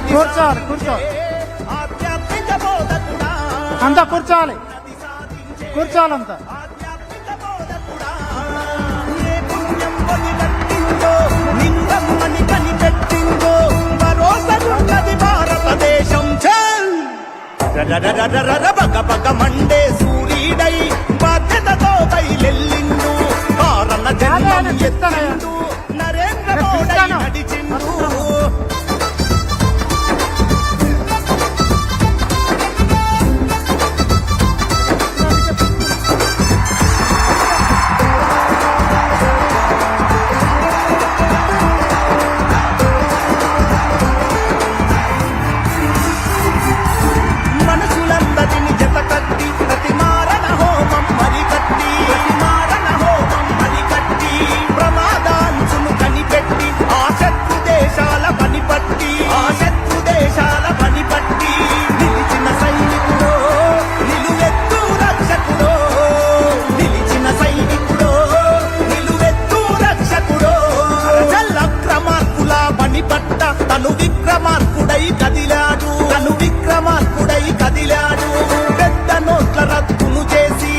కూర్చోవాలి ఆధ్యాత్మిక బోధకుడా అంతా కూర్చోవాలి కూర్చోవాలంతా ఏ పుణ్యం కొని కట్టిందో నిందమ్మని కనిపెట్టిందో భరోసనున్నది భారతదేశం చల్ బగ బగ మండే సూర్యుడై బాధ్యతతో బయలెల్లిండు కారణ జన్మం ఎత్తిండు నరేంద్ర మోడీ నడిచిండు మనసులందరిని జత కట్టి ప్రతి మారణ హోమం మరికట్టి ప్రమాదాంచును కనిపెట్టి ఆ శత్రు దేశాల పనిపట్టి నిలిచిన సైనికుడో నిలువెత్తు రక్షకుడో అక్రమార్కుల పనిపట్ట తను విక్రమార్కుడై కదిలాడు పెద్ద నోట్ల రద్దును చేసి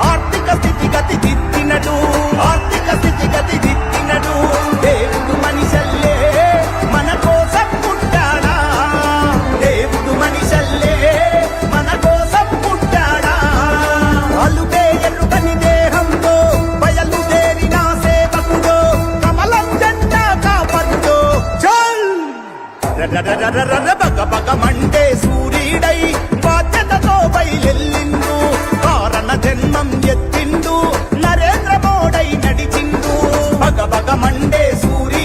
ఆర్థిక స్థితిగతి దిద్దినడు దేవుడు మనిషల్లే మన కోసం పుట్టాడా అలుపే ఎరుగని దేహంతో బయలుదేరిన సేవకుడో కమలం జెండా కాపరుడో చల్ బగ బగ మండే సూర్యుడై బాధ్యతతో బయలెల్లిండు కారణ జన్మం ఎత్తిండు నరేంద్ర మోడీ నడిచిండు బగ బగ మండే సూర్యుడై